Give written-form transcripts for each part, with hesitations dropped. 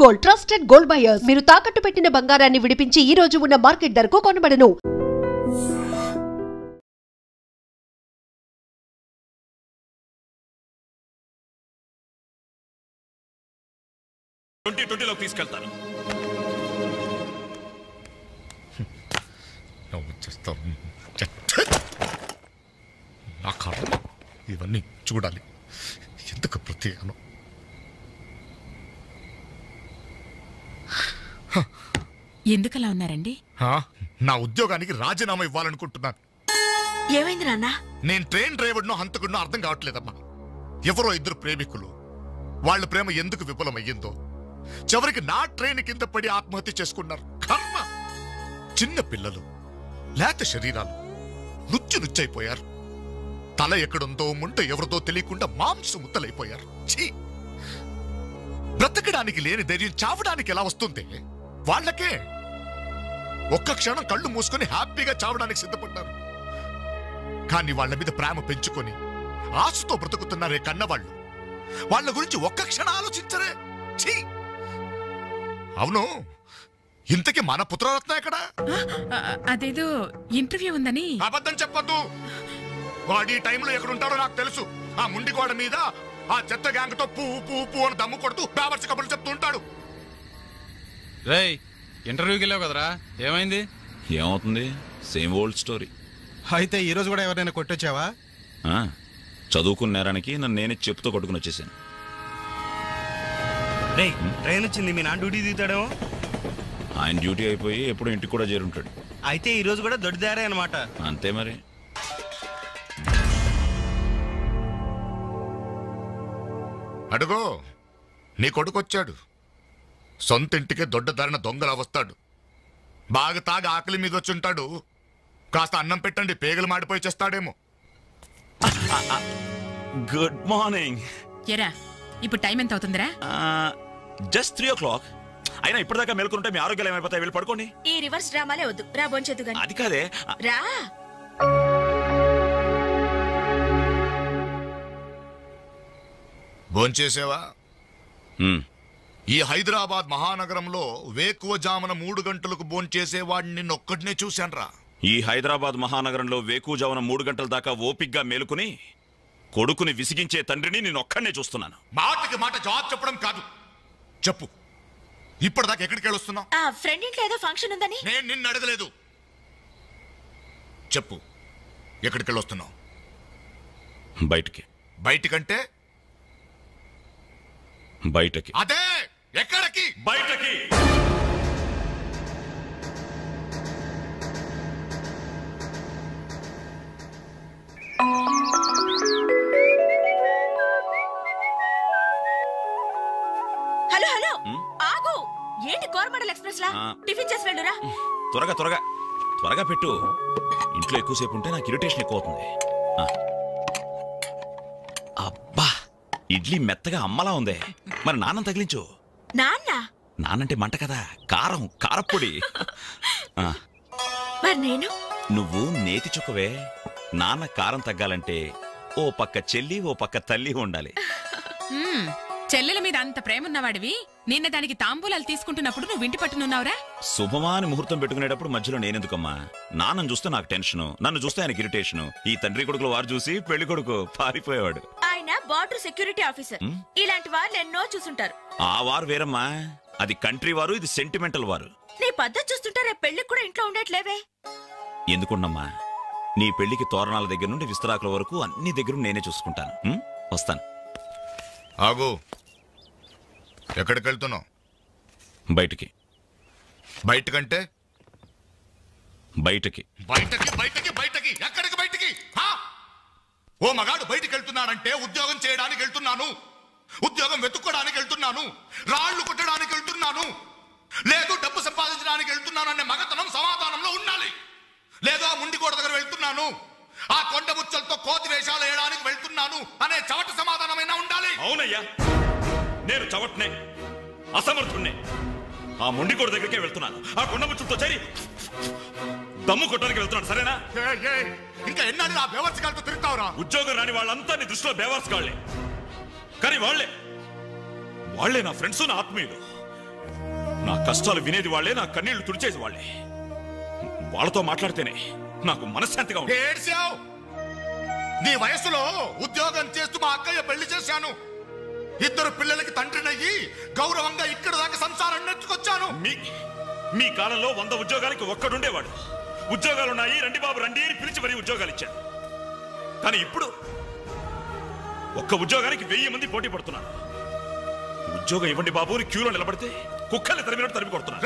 Gold, trusted gold buyers. మీరు తాకట్టు పెట్టిన బంగారాన్ని విడిపించి ఈ రోజు ఉన్న మార్కెట్ ధరకు కొనబడను. తీసుకెళ్తాను. నా కారణం ఇవన్నీ చూడాలి. ఎందుకు ప్రత్యేకను? ఎందుకలా ఉన్నారండి? నా ఉద్యోగానికి రాజీనామా ఇవ్వాలనుకుంటున్నాను. ఏమైంది నాన్న? నేను ట్రైన్ డ్రైవర్నో హంతకుడినో అర్థం కావట్లేదమ్మా. ఎవరో ఇద్దరు ప్రేమికులు, వాళ్ళ ప్రేమ ఎందుకు విఫలమయ్యిందో చివరికి నా ట్రైన్ కింద పడి ఆత్మహత్య చేసుకున్నారు. కర్మ. చిన్న పిల్లలు, లేత శరీరాలు నుచ్చైపోయారు. తల ఎక్కడుందో ముంట ఎవరిదో తెలియకుండా మాంసం ముత్తలైపోయారు. ఛీ! బ్రతకడానికి లేని ధైర్యం చావడానికి ఎలా వస్తుంది? వాళ్ళకే ఒక్క క్షణం కళ్ళు మూసుకొని హ్యాపీగా చావడానికి సిద్ధపడ్డారు. కానీ వాళ్ళ మీద ప్రేమ పెంచుకొని ఆశతో బ్రతుకుతున్నారే కన్నవాళ్ళు. వాళ్ళ గురించి ఒక్క క్షణం ఆలోచించరే. ఛీ! అవును, ఇంతకీ మన పుత్రరత్న ఎక్కడ? అదేదో ఇంటర్వ్యూ ఉందని. అబద్ధం చెప్పద్దు. వాడు ఈ టైంలో ఎక్కడుంటాడో నాకు తెలుసు. ఆ ముండి గోడ మీద ఆ చెత్త గ్యాంగ్ తో పువ్వు అని దమ్ము కొడుతూ బావర్చి కబుర్లు చెప్తూ ఉంటాడు. రేయ్, ఇంటర్వ్యూకి వెళ్ళావు కదరా, ఏమైంది? ఏమవుతుంది? Same old story. అయితే ఈ రోజు కూడా ఎవరైనా కొట్టొచ్చావా? చదువుకున్న నేరానికి నన్ను నేనే చెప్పుతో కొట్టుకుని వచ్చేసాను. ట్రైన్ వచ్చింది, మీ నాన్న డ్యూటీ దిగుతాడేమో. ఆయన డ్యూటీ అయిపోయి ఎప్పుడు ఇంటికి కూడా చేరుంటాడు. అయితే ఈ రోజు కూడా దొడ్డిదారే అనమాట. అంతే మరి. అడుగో, నీ కొడుకొచ్చాడు. సొంత ఇంటికే దొడ్డదారిన దొంగలా వస్తాడు. బాగా తాగి ఆకలి మీద వచ్చుంటాడు. కాస్త అన్నం పెట్టండి, పేగలు మాడిపోయి చేస్తాడేమో. Good morning. ఎరా, ఇప్పుడు టైం ఎంత అవుతుందిరా? Just 3 o'clock. అయినా ఇప్పటిదాకా మేల్కొంటే మీ ఆరోగ్యాలు ఏమైపోతాయి? వెళ్ళి పడుకోండి. ఈ రివర్స్ డ్రామాలే వద్దు, రా బొంచెద్దు గాని. అది కాదే, రా. భోంచేసేవా? ఈ హైదరాబాద్ మహానగరంలో వేకువజామున 3 గంటలకు భోంచేసేవాడిని నిన్నొక్కడినే చూశాన్రా. ఈ హైదరాబాద్ మహానగరంలో వేకువజామున 3 గంటల దాకా ఓపిగ్గా మేలుకుని కొడుకుని విసిగించే తండ్రిని నేనొక్కడనే చూస్తున్నాను. మాటకి మాట జవాబు చెప్పడం కాదు. చెప్పు, ఇప్పటిదాకా ఎక్కడికి వెళ్ళొస్తున్నావు? ఫ్రెండ్ ఇంట్లో ఏదో ఫంక్షన్ ఉందని. నేను నిన్ను అడగలేదు. చెప్పు, ఎక్కడికి వెళ్ళొస్తున్నావు? బయటికి. బయటికంటే? బయటకి. అదే, ఎక్కడికి? బయటకి. హలో హలో, ఆగు. ఏంటి కోరమండల్ ఎక్స్ప్రెస్ లా? టిఫిన్ చేసి వెళ్ళురా. త్వరగా త్వరగా త్వరగా పెట్టు. ఇంట్లో ఎక్కువసేపు ఉంటే నాకు ఇరిటేషన్ ఎక్కువ అవుతుంది. అబ్బా, ఇడ్లీ మెత్తగా అమ్మలా ఉందే. మరి నాన్న తగిలించు. నాన్నంటే మంట కదా, కారం, కారప్పొడి. మరి నేను? నువ్వు నేతి చుక్కవే. నాన్న కారం తగ్గాలంటే ఓ పక్క చెల్లి ఓ పక్క తల్లి ఉండాలి. చెల్లెల మీద అంత ప్రేమ ఉన్నవాడివి నిన్న దానికి తాంబూలాలు తీసుకుంటున్నప్పుడు నువ్వు ఇంటి పట్టునున్నావురా? శుభమాని ముహూర్తం పెట్టుకునేటప్పుడు మధ్యలో నేనెందుకమ్మా? నాన్నను చూస్తే నాకు టెన్షను, నన్ను చూస్తే ఆయనకి ఇరిటేషను. ఈ తండ్రి కొడుకులు వారు చూసి పెళ్లి కొడుకు పారిపోయేవాడు. ఆయన బార్డర్ సెక్యూరిటీ ఆఫీసర్. ఇలాంటి వాళ్ళు ఎన్నో చూసుంటారు. ఆ వారు వేరమ్మా, అది కంట్రీ వారు, ఇది సెంటిమెంటల్ వారు. నీ పద్ధతి చూస్తుంటే రేపు పెళ్లికి కూడా ఇంట్లో ఉండట్లేవే. ఎందుకున్నమ్మా? నీ పెళ్లికి తోరణాల దగ్గర నుండి విస్తరాకుల వరకు అన్ని దగ్గర నేనే చూసుకుంటాను. వస్తాను. ఆగు, ఎక్కడికి వెళ్తున్నావు? బయటికి. బయటకంటే? బయటకి. బయటకి బయటకి బయటకి ఎక్కడికి బయటికి? ఓ మగాడు బయటికి వెళ్తున్నాడంటే ఉద్యోగం చేయడానికి వెళ్తున్నాను, ఉద్యోగం వెతుక్కోడానికి వెళ్తున్నాను, రాళ్లు కొట్టడానికి వెళ్తున్నాను, లేదు డబ్బు సంపాదించడానికి వెళ్తున్నాను అనే మగతనం సమాధానంలో ఉండాలి. లేదో ముండిగోడ దగ్గర వెళ్తున్నాను, ఆ కొండ ముచ్చలతో కోతి వేషాలు వేయడానికి వెళ్తున్నాను అనే చవట సమాధానమైనా ఉండాలి. అవునయ్యా, నేను చవట్నే, అసమర్థుణ్ణే. ఆ ముండిగోడ దగ్గరికే వెళ్తున్నాను, ఆ కొండ ముచ్చలతో చేరి దమ్ము కొట్టడానికి వెళ్తున్నాను. సరేనా? ఇంకా ఎన్నాళ్ళు ఆ బేవర్స్గాళ్ళతో తిరుగుతావురా? ఉద్యోగం రాని వాళ్ళంతా నీ దృష్టిలో బేవర్స్ గాళ్లే. కానీ వాళ్లే నా ఫ్రెండ్స్, నా ఆత్మీయులు. నా కష్టాలు వినేది వాళ్లే, నా కన్నీళ్లు తుడిచేది వాళ్లే. వాళ్ళతో మాట్లాడితేనే నాకు మనశ్శాంతిగా ఉంది. ఏడ్చావు. నీ వయసులో ఉద్యోగం చేస్తూ మా అక్కయ్య పెళ్లి చేశాను. 2 పిల్లలకి తండ్రినయ్యి గౌరవంగా ఇక్కడ దాకా సంసారం నెట్టుకొచ్చాను. మీ కాలంలో 100 ఉద్యోగాలకి ఒక్కడుండేవాడు. ఉద్యోగాలున్నాయి, రండి బాబు రండి అని పిలిచి మరీ ఉద్యోగాలు ఇచ్చాడు. కానీ ఇప్పుడు ఒక్క ఉద్యోగానికి 1000 మంది పోటీ పడుతున్నారు. ఉద్యోగం ఇవ్వండి బాబు అని క్యూలో నిలబడితే కుక్కల్ని తరిమినట్టు తరిమి కొడుతున్నారు.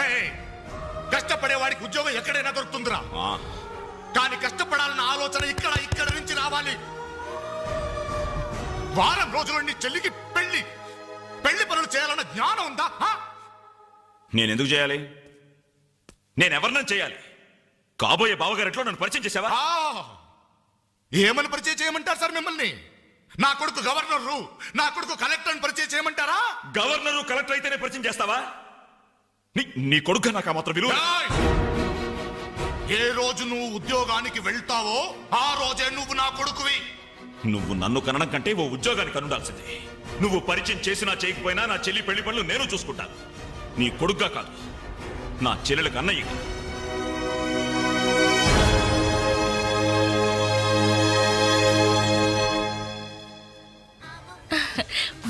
కష్టపడేవాడికి ఉద్యోగం ఎక్కడైనా దొరుకుతుందిరా. కానీ కష్టపడాలన్న ఆలోచన ఇక్కడ నుంచి రావాలి. వారం రోజులు నీ చెల్లికి పెళ్లి పనులు చేయాలన్న జ్ఞానం ఉందా? నేనెందుకు చేయాలి? నేనెవరినైనా చేయాలి. కాబోయే బావగారిట్లో నన్ను పరిచయం చేసావా? ఏమని పరిచయం చేయమంటారు సార్ మిమ్మల్ని? నా కొడుకు గవర్నరు, నా కొడుకు కలెక్టర్ పరిచయం చేయమంటారా? గవర్నరు కలెక్టర్ అయితేనే పరిచయం చేస్తావా? నీ కొడుకు నాకు ఆ మాత్రం విలువ. ఏ రోజు నువ్వు ఉద్యోగానికి వెళ్తావో ఆ రోజే నువ్వు నా కొడుకువి. నువ్వు నన్ను కనడం కంటే ఓ ఉద్యోగానికి కనుండాల్సిందే. నువ్వు పరిచయం చేసినా చేయకపోయినా నా చెల్లి పెళ్లి పనులు నేను చూసుకుంటాను. నీ కొడుగ్గా కాదు, నా చెల్లెలకు అన్నయ్య.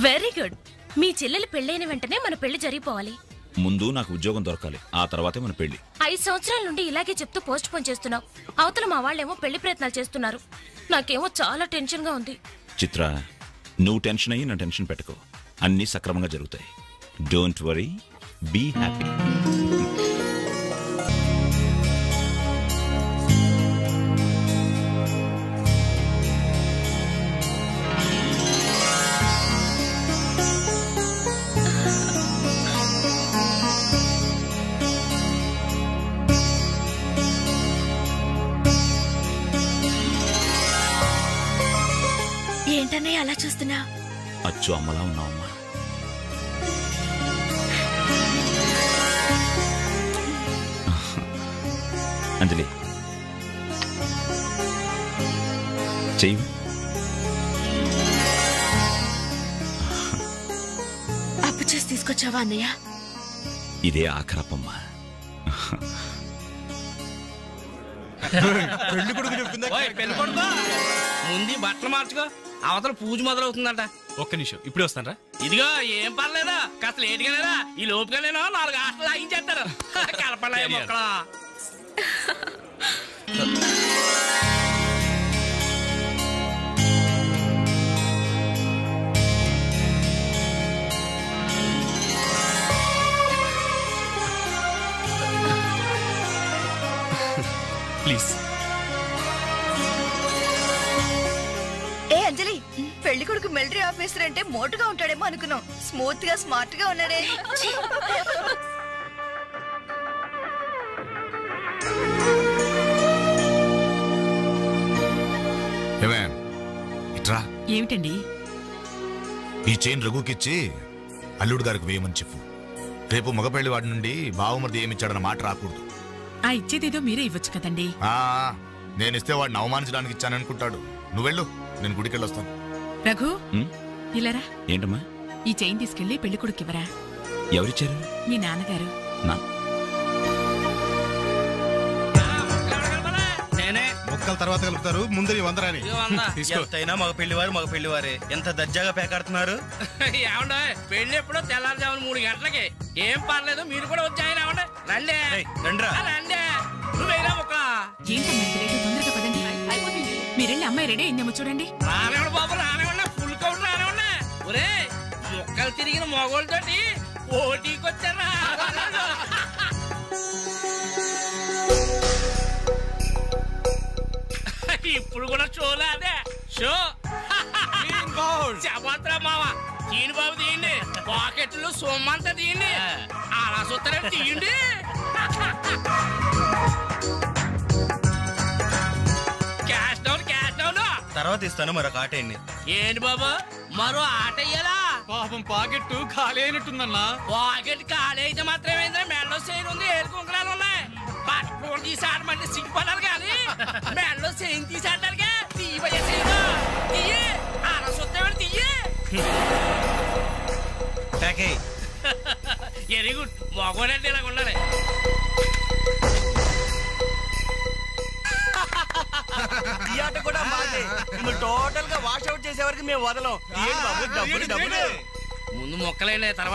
Very good. మీ చెల్లెలు పెళ్ళైన వెంటనే మన పెళ్లి జరిగిపోవాలి. ముందు నాకు ఉద్యోగం దొరకాలి, ఆ తర్వాతే మన పెళ్లి. 5 సంవత్సరాల నుండి ఇలాగే చెప్తూ పోస్ట్ పోన్ చేస్తున్నావు. అవతల మా వాళ్ళేమో పెళ్లి ప్రయత్నాలు చేస్తున్నారు. నాకేమో చాలా టెన్షన్ గా ఉంది. చిత్ర, నువ్వు టెన్షన్ అయ్యి నా టెన్షన్ పెట్టుకో. అన్ని సక్రమంగా జరుగుతాయి. Don't worry, be happy. ఏంటనే అలా చూస్తున్నా? అచ్చు అమ్మలా ఉన్నావమ్మా. అంజలి, చెయ్యి. అప్పు చేసి తీసుకొచ్చావా అన్నయ్య? ఇదే ఆఖరప్పమ్మా. పెళ్లి కొడుకు చెప్తుందా? పెళ్లి కొడుకు ముందు బట్టలు మార్చుకో, అవతల పూజ మొదలవుతుందంట. ఒక్క నిమిషం, ఇప్పుడే వస్తానరా. ఇదిగో ఏం పర్లేదా, కాస్త లేటుగానేరా. ఈ లోపుగా నేను 4 ఆటలు లాగించేస్తారు. కలపలే మొక్కల. ప్లీజ్. ఏ అంజలి, పెళ్లి కొడుకు మిలిటరీ ఆఫీసర్ అంటే మోటుగా ఉంటాడేమో అనుకున్నాం. స్మూత్ గా స్మార్ట్ గా ఉన్నాడే. ఇట్రా. ఏమిటండి? ఈ చైన్ రఘుకిచ్చి అల్లుడు గారికి వేయమని చెప్పు. రేపు మగపెళ్లి వాడి నుండి బావమరిది ఏమిచ్చాడన్న మాట రాకూడదు. ఆ ఇచ్చేదేదో మీరే ఇవ్వచ్చు కదండి. నేనిస్తే వాడిని అవమానించడానికి ఇచ్చాననుకుంటాడు. నువ్వెళ్ళు, నేను గుడికెళ్ళి వస్తాను. రఘు, ఇలారా. ఏంటమ్మా? ఈ చైన్ తీసుకెళ్లి పెళ్లి కొడుకివ్వరా. ఎవరిచ్చారు? మీ నాన్నగారు. ముక్కల తర్వాత కలుపుతారు, ముందు నీ 100 రాని తీసుకో. ఎంతైనా మగ పెళ్లివారే ఎంత దర్జాగా పేకాడుతున్నారు. ఏమండే, పెళ్లి ఎప్పుడో తెల్లారుజామున 3 గంటలకి. ఏం పర్లేదు, మీరు కూడా వచ్చాయన. రండి రండి. నువ్వేనా ముక్క? ఏంటమ్మా రేటు? తొందరగా పదండి. మీరెళ్ళి అమ్మాయి రెడీ అయిందేమో చూడండి. రానివ్వండి బాబు, రానివ్వండి. ఫుల్ కౌంట్ రానివ్వండి. ఒరే, మొక్కలు తిరిగిన మొగోళ్ళతోటి పోటీకి వచ్చారా? ఇప్పుడు కూడా షోలే అదే షో. చెప్పత్రా మావ, తీయండి బాబు, తీయండి. పాకెట్లు సొమ్మంతా తీయండి. అలా చూస్తారంటే తీయండి. Cash down, cash down. తర్వాత ఇస్తాను మరొక ఆట. ఏంటి బాబు, మరో ఆట అయ్యాలా? పాపం పాకెట్ ఖాళీ అయినట్టుందన్నా. పాకెట్ ఖాళీ అయితే మాత్రం ఏంటంటే మెడలో చైన్ ఉంది, ఏడు కుంకులాలు ఉన్నాయి. పట్టుకోడు తీసి ఆడమంటే సిగ్గుపడాలి కానీ మెడలో చైన్ తీసి ఆడటానికే తీయబోయే చైన్ తీయి. అలా చూస్తామని తీయి. వెరీ గుడ్ మగోడంటే ఇలాగ ఉండాలి. ఈ ఆట కూడా మాదే. టోటల్ గా వాష్ అవుట్ చేసే వరకు మేము వదలం. ముందు మొక్కలైన తర్వాత